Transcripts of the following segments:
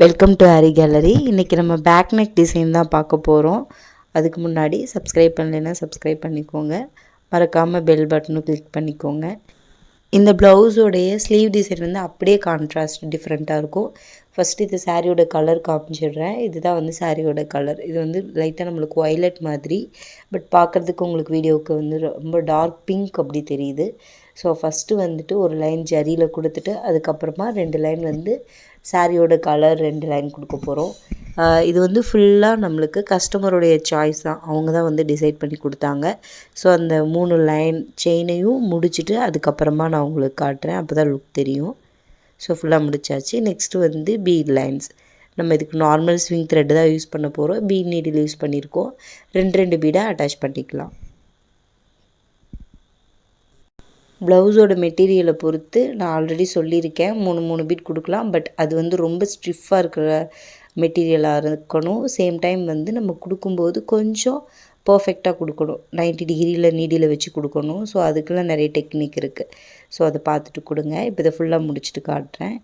Welcome to aari gallery. இன்றைக்கி நம்ம back neck design தான் பார்க்க போகிறோம். அதுக்கு முன்னாடி சப்ஸ்கிரைப் பண்ணலைன்னா சப்ஸ்கிரைப் பண்ணிக்கோங்க. மறக்காமல் பெல் பட்டனும் கிளிக் பண்ணிக்கோங்க. இந்த ப்ளவுஸோடைய ஸ்லீவ் டிசைன் வந்து அப்படியே கான்ட்ராஸ்ட் டிஃப்ரெண்ட்டாக இருக்கும். ஃபஸ்ட்டு இது சாரியோட கலர் காமிச்சிடுறேன். இதுதான் வந்து சாரியோட கலர். இது வந்து லைட்டாக நம்மளுக்கு ஒய்லட் மாதிரி, பட் பார்க்குறதுக்கு உங்களுக்கு வீடியோவுக்கு வந்து ரொம்ப டார்க் பிங்க் அப்படி தெரியுது. ஸோ ஃபஸ்ட்டு வந்துட்டு ஒரு லைன் ஜரியில் கொடுத்துட்டு அதுக்கப்புறமா 2 லைன் வந்து சாரியோட கலர் 2 லைன் கொடுக்க போகிறோம். இது வந்து ஃபுல்லாக நம்மளுக்கு கஸ்டமருடைய சாய்ஸ் தான். அவங்க தான் வந்து டிசைட் பண்ணி கொடுத்தாங்க. ஸோ அந்த 3 லைன் செயினையும் முடிச்சுட்டு அதுக்கப்புறமா நான் உங்களுக்கு காட்டுறேன். அப்போ தான் லுக் தெரியும். ஸோ ஃபுல்லாக முடிச்சாச்சு. நெக்ஸ்ட்டு வந்து பீட் லைன்ஸ். நம்ம இதுக்கு நார்மல் ஸ்விங் த்ரெட்டு தான் யூஸ் பண்ண போகிறோம். பீட் நீடில் யூஸ் பண்ணியிருக்கோம். 2 பீடாக அட்டாச் பண்ணிக்கலாம். ப்ளவுஸோட மெட்டீரியலை பொறுத்து நான் ஆல்ரெடி சொல்லியிருக்கேன், 3 பீட் கொடுக்கலாம். பட் அது வந்து ரொம்ப ஸ்டிஃபாக இருக்கிற மெட்டீரியலாக இருக்கணும். சேம் டைம் வந்து நம்ம கொடுக்கும்போது கொஞ்சம் பர்ஃபெக்டாக கொடுக்கணும். 90 டிகிரியில் நீடியில் வச்சு கொடுக்கணும். ஸோ அதுக்கெல்லாம் நிறைய டெக்னிக் இருக்குது. ஸோ அதை பார்த்துட்டு கொடுங்க. இப்போ இதை ஃபுல்லாக முடிச்சுட்டு காட்டுறேன்.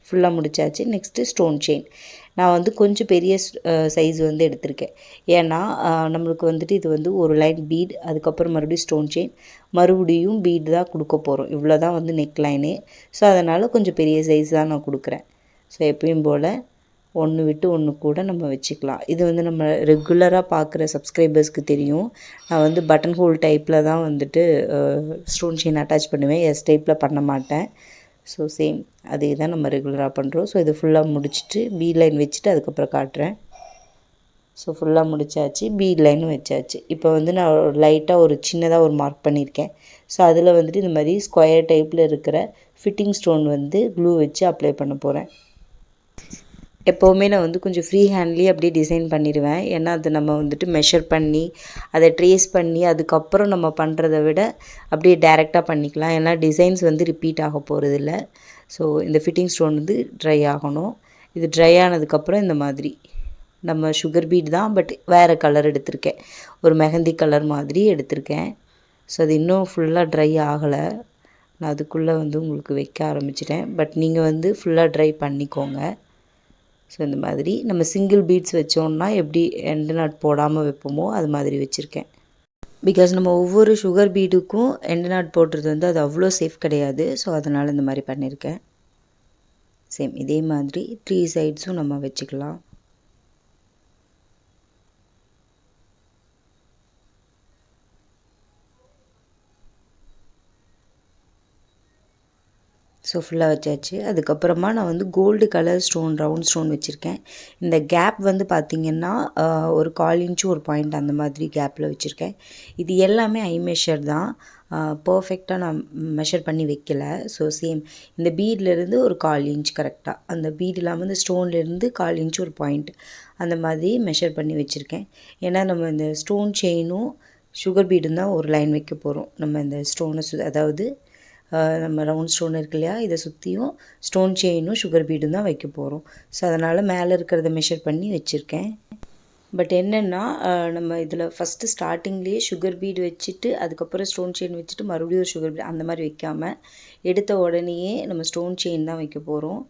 ஃபுல்லாக முடிச்சாச்சு. Next stone chain. நான் வந்து கொஞ்சம் பெரிய சைஸ் வந்து எடுத்திருக்கேன். ஏன்னா நம்மளுக்கு வந்துட்டு இது வந்து ஒரு லைன் பீட், அதுக்கப்புறம் மறுபடியும் ஸ்டோன் செயின், மறுபடியும் பீட் தான் கொடுக்க போகிறோம். இவ்வளோ தான் வந்து நெக் லைனே. ஸோ அதனால் கொஞ்சம் பெரிய சைஸ் தான் நான் கொடுக்குறேன். ஸோ எப்பயும் போல் ஒன்று விட்டு ஒன்று கூட நம்ம வச்சுக்கலாம். இது வந்து நம்ம ரெகுலராக பார்க்குற சப்ஸ்கிரைபர்ஸ்க்கு தெரியும். நான் வந்து பட்டன் ஹோல் டைப்பில் தான் வந்துட்டு ஸ்டோன் செயின் அட்டாச் பண்ணுவேன். எஸ் டைப்பில் பண்ண மாட்டேன். ஸோ சேம் அதே தான் நம்ம ரெகுலராக பண்ணுறோம். ஸோ இது ஃபுல்லாக முடிச்சுட்டு பீட் லைன் வச்சுட்டு அதுக்கப்புறம் காட்டுறேன். ஸோ ஃபுல்லாக முடிச்சாச்சு. பீட் லைனும் வச்சாச்சு. இப்போ வந்து நான் லைட்டாக ஒரு சின்னதாக ஒரு மார்க் பண்ணியிருக்கேன். ஸோ அதில் வந்துட்டு இந்த மாதிரி ஸ்கொயர் டைப்பில் இருக்கிற ஃபிட்டிங் ஸ்டோன் வந்து க்ளூ வச்சு அப்ளை பண்ண போகிறேன். எப்போவுமே நான் வந்து கொஞ்சம் ஃப்ரீ ஹேண்ட்லேயே அப்படியே டிசைன் பண்ணிடுவேன். ஏன்னா அது நம்ம வந்துட்டு மெஷர் பண்ணி அதை ட்ரேஸ் பண்ணி அதுக்கப்புறம் நம்ம பண்ணுறத விட அப்படியே டைரெக்டாக பண்ணிக்கலாம். ஏன்னா டிசைன்ஸ் வந்து ரிப்பீட் ஆக போகிறதில்ல. ஸோ இந்த ஃபிட்டிங் ஸ்டோன் வந்து ட்ரை ஆகணும். இது ட்ரை ஆனதுக்கப்புறம் இந்த மாதிரி நம்ம சுகர் பீட் தான், பட் வேறு கலர் எடுத்திருக்கேன். ஒரு மெஹந்தி கலர் மாதிரி எடுத்திருக்கேன். ஸோ அது இன்னும் ஃபுல்லாக ட்ரை ஆகலை. நான் அதுக்குள்ளே வந்து உங்களுக்கு வைக்க ஆரம்பிச்சிட்டேன். பட் நீங்கள் வந்து ஃபுல்லாக ட்ரை பண்ணிக்கோங்க. ஸோ இந்த மாதிரி நம்ம சிங்கிள் பீட்ஸ் வச்சோன்னா எப்படி எண்டு நாட் போடாமல் வைப்போமோ அது மாதிரி வச்சுருக்கேன். பிகாஸ் நம்ம ஒவ்வொரு சுகர் பீடுக்கும் எண்டு நாட் போடுறது வந்து அது அவ்வளோ சேஃப் கிடையாது. ஸோ அதனால் இந்த மாதிரி பண்ணியிருக்கேன். சேம் இதே மாதிரி 3 சைட்ஸும் நம்ம வச்சுக்கலாம். ஸோ ஃபுல்லாக வச்சாச்சு. அதுக்கப்புறமா நான் வந்து gold colour stone round stone வச்சுருக்கேன். இந்த கேப் வந்து பார்த்திங்கன்னா ஒரு 1/4 இன்ச்சு ஒரு பாயிண்ட் அந்த மாதிரி கேப்பில் வச்சுருக்கேன். இது எல்லாமே ஐ மெஷர் தான். பர்ஃபெக்டாக நான் மெஷர் பண்ணி வைக்கல. ஸோ சேம் இந்த பீட்லேருந்து ஒரு 1/4 இன்ச் கரெக்டாக, அந்த பீட் இல்லாமல் இந்த ஸ்டோன்லேருந்து 1/4 இன்ச் ஒரு பாயிண்ட் அந்த மாதிரி மெஷர் பண்ணி வச்சுருக்கேன். ஏன்னா நம்ம இந்த ஸ்டோன் செயினும் சுகர் பீடும் தான் ஒரு லைன் வைக்க போகிறோம். நம்ம இந்த ஸ்டோனை அதாவது நம்ம ரவுண்ட் ஸ்டோன் இருக்கு இல்லையா, இதை சுற்றியும் ஸ்டோன் செயினும் சுகர் பீடும் தான் வைக்க போகிறோம். ஸோ அதனால் மேலே இருக்கிறத மெஷர் பண்ணி வச்சுருக்கேன். பட் என்னென்னா நம்ம இதில் ஃபஸ்ட்டு ஸ்டார்டிங்லேயே சுகர் பீடு வச்சுட்டு அதுக்கப்புறம் ஸ்டோன் செயின் வச்சுட்டு மறுபடியும் ஒரு சுகர் பீட் அந்த மாதிரி வைக்காமல் எடுத்த உடனேயே நம்ம ஸ்டோன் செயின் தான் வைக்க போகிறோம்.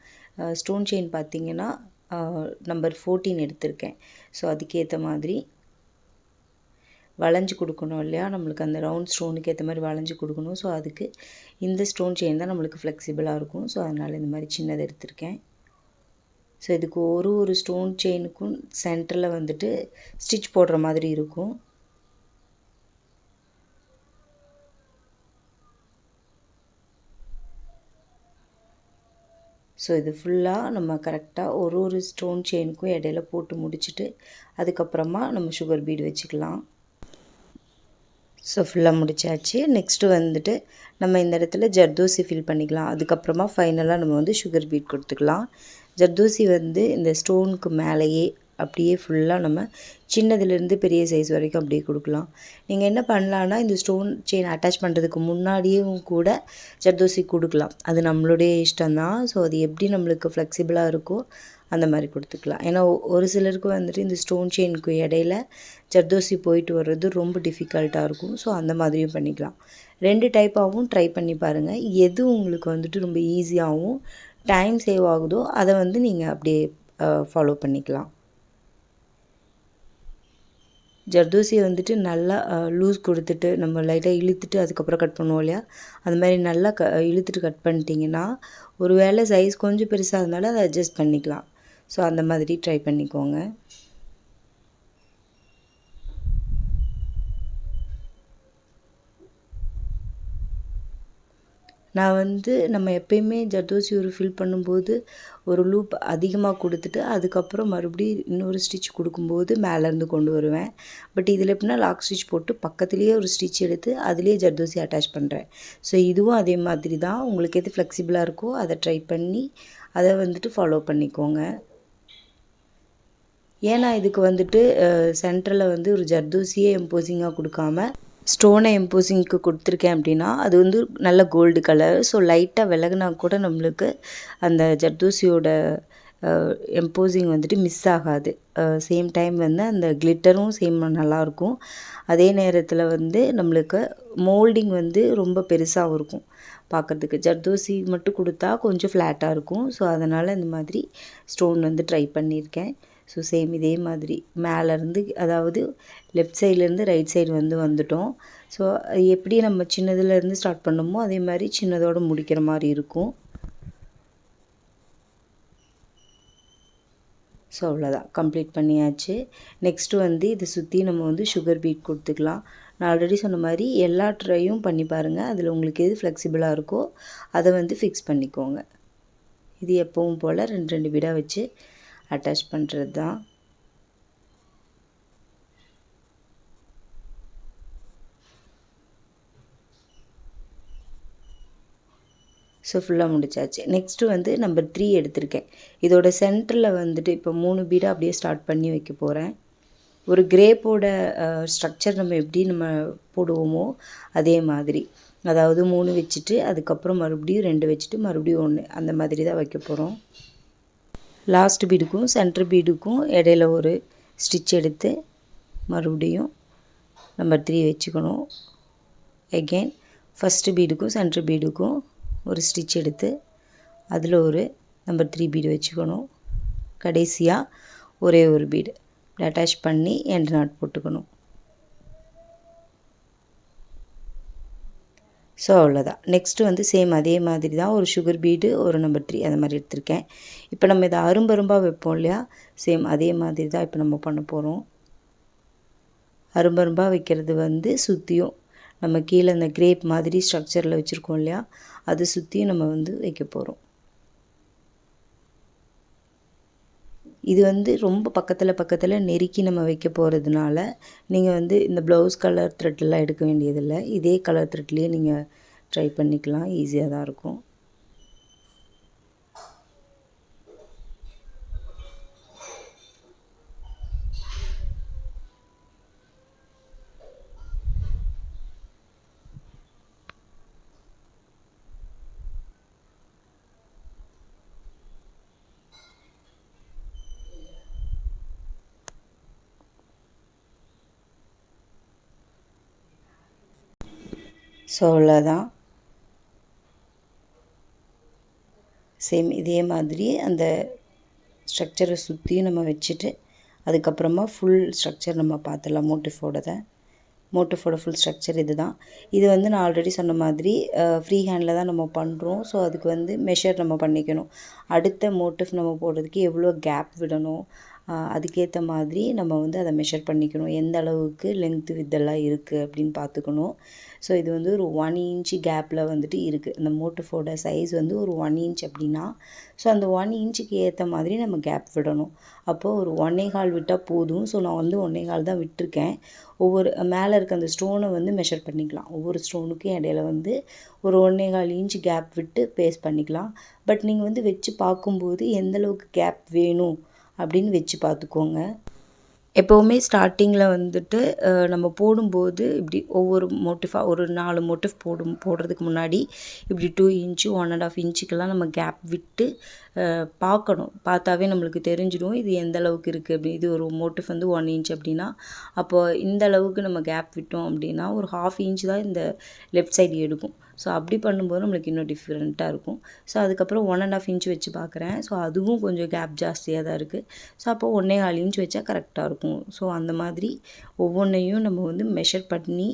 ஸ்டோன் செயின் பார்த்திங்கன்னா நம்பர் 14 எடுத்திருக்கேன். ஸோ அதுக்கேற்ற மாதிரி வளைஞ்சி கொடுக்கணும் இல்லையா, நம்மளுக்கு அந்த ரவுண்ட் ஸ்டோனுக்கு ஏற்ற மாதிரி வளைஞ்சி கொடுக்கணும். ஸோ அதுக்கு இந்த ஸ்டோன் செயின் தான் நம்மளுக்கு ஃப்ளெக்சிபிளாக இருக்கும். ஸோ அதனால் இந்த மாதிரி சின்னதை எடுத்திருக்கேன். ஸோ இதுக்கு ஒரு ஸ்டோன் செயினுக்கும் சென்டரில் வந்துட்டு ஸ்டிச் போடுற மாதிரி இருக்கும். ஸோ இது ஃபுல்லாக நம்ம கரெக்டாக ஒரு ஸ்டோன் செயினுக்கும் இடையில போட்டு முடிச்சுட்டு அதுக்கப்புறமா நம்ம சுகர் பீடு வச்சுக்கலாம். ஸோ ஃபுல்லாக முடிச்சாச்சு. நெக்ஸ்ட்டு வந்துட்டு நம்ம இந்த இடத்துல ஜர்தோசி ஃபில் பண்ணிக்கலாம். அதுக்கப்புறமா ஃபைனலாக நம்ம வந்து சுகர் பீட் கொடுத்துக்கலாம். ஜர்தோசி வந்து இந்த ஸ்டோனுக்கு மேலேயே அப்படியே ஃபுல்லாக நம்ம சின்னதுலேருந்து பெரிய சைஸ் வரைக்கும் அப்படியே கொடுக்கலாம். நீங்கள் என்ன பண்ணலான்னா இந்த ஸ்டோன் செயின் அட்டாச் பண்ணுறதுக்கு முன்னாடியும் கூட ஜர்தோசி கொடுக்கலாம். அது நம்மளுடைய இஷ்டம்தான். ஸோ அது எப்படி நம்மளுக்கு ஃப்ளெக்சிபிளாக இருக்கோ அந்த மாதிரி கொடுத்துக்கலாம். ஏன்னா ஒரு சிலருக்கு வந்துட்டு இந்த ஸ்டோன் செயினுக்கு இடையில ஜர்தோசி போயிட்டு வர்றது ரொம்ப டிஃபிகல்ட்டாக இருக்கும். ஸோ அந்த மாதிரியும் பண்ணிக்கலாம். 2 டைப்பாகவும் ட்ரை பண்ணி பாருங்கள். எது உங்களுக்கு வந்துட்டு ரொம்ப ஈஸியாகவும் டைம் சேவ் ஆகுதோ அதை வந்து நீங்கள் அப்படியே ஃபாலோ பண்ணிக்கலாம். ஜர்தோசியை வந்துட்டு நல்லா லூஸ் கொடுத்துட்டு நம்ம லைட்டாக இழுத்துட்டு அதுக்கப்புறம் கட் பண்ணுவோம் இல்லையா, அது மாதிரி நல்லா இழுத்துட்டு கட் பண்ணிட்டீங்கன்னா ஒரு வேளை சைஸ் கொஞ்சம் பெருசாக இருந்தாலும் அதை அட்ஜஸ்ட் பண்ணிக்கலாம். ஸோ அந்த மாதிரி ட்ரை பண்ணிக்கோங்க. நான் வந்து நம்ம எப்பயுமே ஜர்தோசி ஒரு ஃபில் பண்ணும்போது ஒரு லூப் அதிகமாக கொடுத்துட்டு அதுக்கப்புறம் மறுபடியும் இன்னொரு ஸ்டிச் கொடுக்கும்போது மேலேருந்து கொண்டு வருவேன். பட் இதில் எப்படின்னா லாக் ஸ்டிச் போட்டு பக்கத்துலேயே ஒரு ஸ்டிச் எடுத்து அதுலேயே ஜர்தோசி அட்டாச் பண்ணுறேன். ஸோ இதுவும் அதே மாதிரி தான். உங்களுக்கு எது ஃப்ளெக்சிபிளாக இருக்கோ அதை ட்ரை பண்ணி அதை வந்துட்டு ஃபாலோ பண்ணிக்கோங்க. ஏன்னா இதுக்கு வந்துட்டு சென்டரில் வந்து ஒரு ஜர்தோசியே எம்போசிங்காக கொடுக்காம ஸ்டோனை எம்போசிங்க்கு கொடுத்துருக்கேன் அப்படின்னா அது வந்து நல்ல கோல்டு கலர். ஸோ லைட்டாக விலகுனா கூட நம்மளுக்கு அந்த ஜர்தோசியோட எம்போசிங் வந்துட்டு மிஸ் ஆகாது. சேம் டைம் வந்து அந்த கிளிட்டரும் சேம் நல்லாயிருக்கும். அதே நேரத்தில் வந்து நம்மளுக்கு மோல்டிங் வந்து ரொம்ப பெருசாகவும் இருக்கும் பார்க்குறதுக்கு. ஜர்தோசி மட்டும் கொடுத்தா கொஞ்சம் ஃப்ளாட்டாக இருக்கும். ஸோ அதனால் இந்த மாதிரி ஸ்டோன் வந்து ட்ரை பண்ணியிருக்கேன். ஸோ சேம் இதே மாதிரி மேலேருந்து, அதாவது லெஃப்ட் சைட்லேருந்து ரைட் சைடு வந்து வந்துட்டோம். ஸோ எப்படி நம்ம சின்னதுலேருந்து ஸ்டார்ட் பண்ணோமோ அதே மாதிரி சின்னதோடு முடிக்கிற மாதிரி இருக்கும். ஸோ அவ்வளோதான், கம்ப்ளீட் பண்ணியாச்சு. நெக்ஸ்ட்டு வந்து இதை சுற்றி நம்ம வந்து சுகர் பீட் கொடுத்துக்கலாம். நான் ஆல்ரெடி சொன்ன மாதிரி எல்லா ட்ரையும் பண்ணி பாருங்கள். அதில் உங்களுக்கு எது ஃப்ளெக்சிபிளாக இருக்கோ அதை வந்து ஃபிக்ஸ் பண்ணிக்கோங்க. இது எப்பவும் போல் 2 பீடாக வச்சு அட்டாச் பண்ணுறது தான். ஸோ ஃபுல்லாக முடிச்சாச்சு. நெக்ஸ்ட்டு வந்து நம்பர் 3 எடுத்திருக்கேன். இதோட சென்டரில் வந்துட்டு இப்போ 3 பீடாக அப்படியே ஸ்டார்ட் பண்ணி வைக்க போகிறேன். ஒரு கிரேப்போட ஸ்ட்ரக்சர் நம்ம எப்படி நம்ம போடுவோமோ அதே மாதிரி, அதாவது 3 வச்சுட்டு அதுக்கப்புறம் மறுபடியும் 2 வச்சுட்டு மறுபடியும் 1 அந்த மாதிரி தான் வைக்க போகிறோம். லாஸ்ட் பீடுக்கும் சென்டர் பீடுக்கும் இடையில ஒரு ஸ்டிச் எடுத்து மறுபடியும் நம்பர் 3 வச்சுக்கணும். எகெயின் ஃபஸ்ட்டு பீடுக்கும் சென்டர் பீடுக்கும் ஒரு ஸ்டிச் எடுத்து அதில் ஒரு நம்பர் 3 பீடு வச்சுக்கணும். கடைசியாக ஒரே ஒரு பீடு அட்டாச் பண்ணி எண்ட் நாட் போட்டுக்கணும். ஸோ அவ்வளோதான். நெக்ஸ்ட்டு வந்து சேம் அதே மாதிரி தான் ஒரு சுகர் பீடு ஒரு நம்பர் 3 அந்த மாதிரி எடுத்திருக்கேன். இப்போ நம்ம இதை அரும்பரும்பாக வைப்போம் இல்லையா, சேம் அதே மாதிரி தான் இப்போ நம்ம பண்ண போகிறோம். அரும்பரும்பாக வைக்கிறது வந்து சுற்றியும் நம்ம கீழே அந்த கிரேப் மாதிரி ஸ்ட்ரக்சரில் வச்சுருக்கோம் இல்லையா, அது சுற்றியும் நம்ம வந்து வைக்க போகிறோம். இது வந்து ரொம்ப பக்கத்தில் நெருக்கி நம்ம வைக்க போகிறதுனால நீங்கள் வந்து இந்த ப்ளவுஸ் கலர் த்ரெட்லாம் எடுக்க வேண்டியதில்லை. இதே கலர் த்ரெட்லேயே நீங்கள் ட்ரை பண்ணிக்கலாம். ஈஸியாக தான் இருக்கும். ஸோ அவ்வளோதான். சேம் இதே மாதிரி அந்த ஸ்ட்ரக்சரை சுற்றியும் நம்ம வச்சுட்டு அதுக்கப்புறமா ஃபுல் ஸ்ட்ரக்சர் நம்ம பார்த்துடலாம். மோட்டிஃபோட ஃபுல் ஸ்ட்ரக்சர் இது தான். இது வந்து நான் ஆல்ரெடி சொன்ன மாதிரி ஃப்ரீ ஹேண்டில் தான் நம்ம பண்ணுறோம். ஸோ அதுக்கு வந்து மெஷர் நம்ம பண்ணிக்கணும். அடுத்த மோட்டிஃப் நம்ம போடுறதுக்கு எவ்வளோ கேப் விடணும், அதுக்கேற்ற மாதிரி நம்ம வந்து அதை மெஷர் பண்ணிக்கணும். எந்த அளவுக்கு லென்த்து வித்தெல்லாம் இருக்குது அப்படின்னு பார்த்துக்கணும். ஸோ இது வந்து ஒரு 1 இன்ச்சு கேப்பில் வந்துட்டு இருக்குது. அந்த மோட்டிஃபோட சைஸ் வந்து ஒரு 1 இன்ச் அப்படின்னா, ஸோ அந்த 1 இன்ச்சுக்கு ஏற்ற மாதிரி நம்ம கேப் விடணும். அப்போது ஒரு 1.25 விட்டால் போதும். ஸோ நான் வந்து 1.25 தான் விட்டிருக்கேன். ஒவ்வொரு மேலே இருக்க அந்த ஸ்டோனை வந்து மெஷர் பண்ணிக்கலாம். ஒவ்வொரு ஸ்டோனுக்கும் இடையில வந்து ஒரு 1.25 இன்ச் கேப் விட்டு பேஸ்ட் பண்ணிக்கலாம். பட் நீங்கள் வந்து வச்சு பார்க்கும்போது எந்தளவுக்கு கேப் வேணும் அப்படின்னு வச்சு பார்த்துக்கோங்க. எப்போவுமே ஸ்டார்டிங்கில் வந்துட்டு நம்ம போடும்போது இப்படி ஒவ்வொரு மோட்டிஃபாக ஒரு 4 மோட்டிஃப் போடுறதுக்கு முன்னாடி இப்படி 2 இன்ச்சு 1.5 இன்ச்சுக்கெல்லாம் நம்ம கேப் விட்டு பார்க்கணும். பார்த்தாவே நம்மளுக்கு தெரிஞ்சிடும் இது எந்த அளவுக்கு இருக்குது அப்படி. இது ஒரு மோட்டிஃப் வந்து 1 இன்ச் அப்படின்னா, அப்போது இந்த அளவுக்கு நம்ம கேப் விட்டோம் அப்படின்னா ஒரு 1/2 இன்ச் தான் இந்த லெஃப்ட் சைடு எடுக்கும். ஸோ அப்படி பண்ணும்போது நம்மளுக்கு இன்னும் டிஃப்ரெண்ட்டாக இருக்கும். ஸோ அதுக்கப்புறம் 1 1/2 இன்ச் வச்சு பார்க்குறேன். ஸோ அதுவும் கொஞ்சம் கேப் ஜாஸ்தியாக தான் இருக்குது. ஸோ அப்போ 1 1/4 இன்ச் வச்சா கரெக்டாக இருக்கும். ஸோ அந்த மாதிரி ஒவ்வொன்றையும் நம்ம வந்து மெஷர் பண்ணி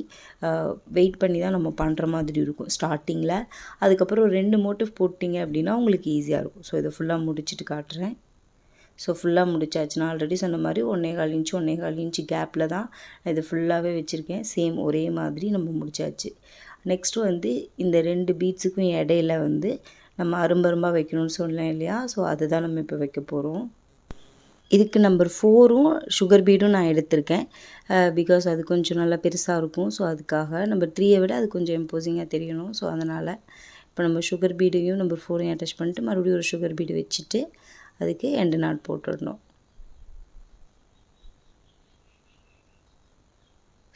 வெயிட் பண்ணி தான் நம்ம பண்ணுற மாதிரி இருக்கும் ஸ்டார்டிங்கில். அதுக்கப்புறம் 2 மோட்டிவ் போட்டிங்க அப்படின்னா உங்களுக்கு ஈஸியாக இருக்கும். ஸோ இதை ஃபுல்லாக முடிச்சுட்டு காட்டுறேன். ஸோ ஃபுல்லாக முடிச்சாச்சு. நான் ஆல்ரெடி சொன்ன மாதிரி 1 1/4 இன்ச் 1 1/4 இன்ச் கேப்பில் தான் இது ஃபுல்லாகவே வச்சுருக்கேன். சேம் ஒரே மாதிரி நம்ம முடிச்சாச்சு. நெக்ஸ்ட்டு வந்து இந்த 2 பீட்ஸுக்கும் இடையில வந்து நம்ம அரும்பரும்பாக வைக்கணும்னு சொன்னேன் இல்லையா? ஸோ அதுதான் நம்ம இப்போ வைக்க போகிறோம். இதுக்கு நம்பர் 4ம் சுகர் பீடும் நான் எடுத்திருக்கேன். பிகாஸ் அது கொஞ்சம் நல்லா பெருசாக இருக்கும். ஸோ அதுக்காக நம்பர் 3யை விட அது கொஞ்சம் இம்போசிங்காக தெரியணும். ஸோ அதனால் இப்போ நம்ம சுகர் பீடையும் நம்பர் 4ஐயும் அட்டாச் பண்ணிட்டு மறுபடியும் ஒரு சுகர் பீடு வச்சுட்டு அதுக்கு எண்டு நாட் போட்டுடணும்.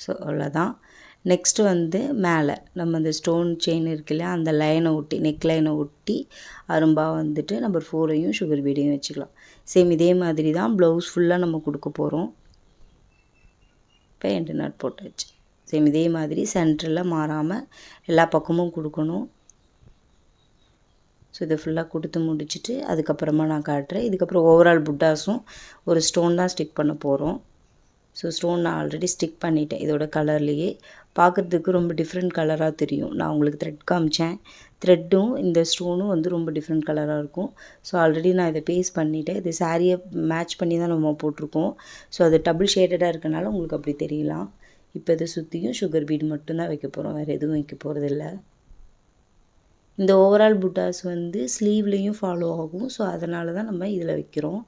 ஸோ அவ்வளோதான். நெக்ஸ்ட்டு வந்து மேலே நம்ம அந்த ஸ்டோன் செயின் இருக்கு இல்லையா, அந்த லைனை ஒட்டி நெக் லைனை ஒட்டி அரும்பாக வந்துட்டு நம்பர் 4ஐயும் சுகர் பீடையும் வச்சுக்கலாம். சேம் இதே மாதிரி தான் ப்ளவுஸ் ஃபுல்லாக நம்ம கொடுக்க போகிறோம். இப்போ எண்டு நாட் போட்டாச்சு. சேம் இதே மாதிரி சென்டரில் மாறாமல் எல்லா பக்கமும் கொடுக்கணும். ஸோ இதை ஃபுல்லாக கொடுத்து முடிச்சுட்டு அதுக்கப்புறமா நான் காட்டுறேன். இதுக்கப்புறம் ஓவரால் புட்டாஸும் ஒரு ஸ்டோன் தான் ஸ்டிக் பண்ண போகிறோம். ஸோ ஸ்டோன் நான் ஆல்ரெடி ஸ்டிக் பண்ணிட்டேன். இதோட கலர்லேயே பார்க்குறதுக்கு ரொம்ப டிஃப்ரெண்ட் கலராக தெரியும். நான் உங்களுக்கு த்ரெட் காமிச்சேன். த்ரெட்டும் இந்த ஸ்டோனும் வந்து ரொம்ப டிஃப்ரெண்ட் கலராக இருக்கும். ஸோ ஆல்ரெடி நான் இதை பேஸ்ட் பண்ணிவிட்டேன். இது சாரியை மேட்ச் பண்ணி தான் நம்ம போட்டிருக்கோம். ஸோ அது டபுள் ஷேடடாக இருக்கனால உங்களுக்கு அப்படி தெரியலாம். இப்போ இதை சுற்றியும் சுகர் பீடு மட்டும்தான் வைக்க போகிறோம். வேறு எதுவும் வைக்க போகிறதில்ல. இந்த ஓவரால் புட்டாஸ் வந்து ஸ்லீவ்லேயும் ஃபாலோ ஆகும். ஸோ அதனால தான் நம்ம இதில் வைக்கிறோம்.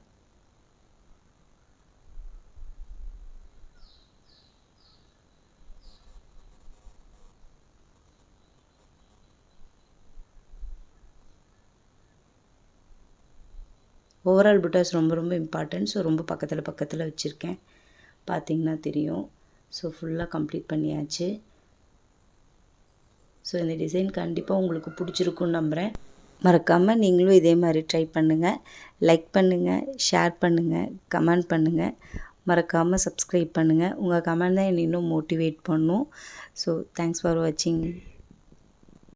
ஓவரால் புட்டாஸ் ரொம்ப ரொம்ப இம்பார்ட்டன்ட். ஸோ ரொம்ப பக்கத்தில் வச்சுருக்கேன். பார்த்திங்கன்னா தெரியும். ஸோ ஃபுல்லாக கம்ப்ளீட் பண்ணியாச்சு. ஸோ இந்த டிசைன் கண்டிப்பாக உங்களுக்கு பிடிச்சிருக்குன்னு நம்புகிறேன். மறக்காமல் நீங்களும் இதே மாதிரி ட்ரை பண்ணுங்கள். லைக் பண்ணுங்கள், ஷேர் பண்ணுங்கள், கமெண்ட் பண்ணுங்கள். மறக்காமல் சப்ஸ்கிரைப் பண்ணுங்கள். உங்கள் கமெண்ட் தான் என்னை இன்னும் மோட்டிவேட் பண்ணும். ஸோ தேங்க்ஸ் ஃபார் வாட்சிங்.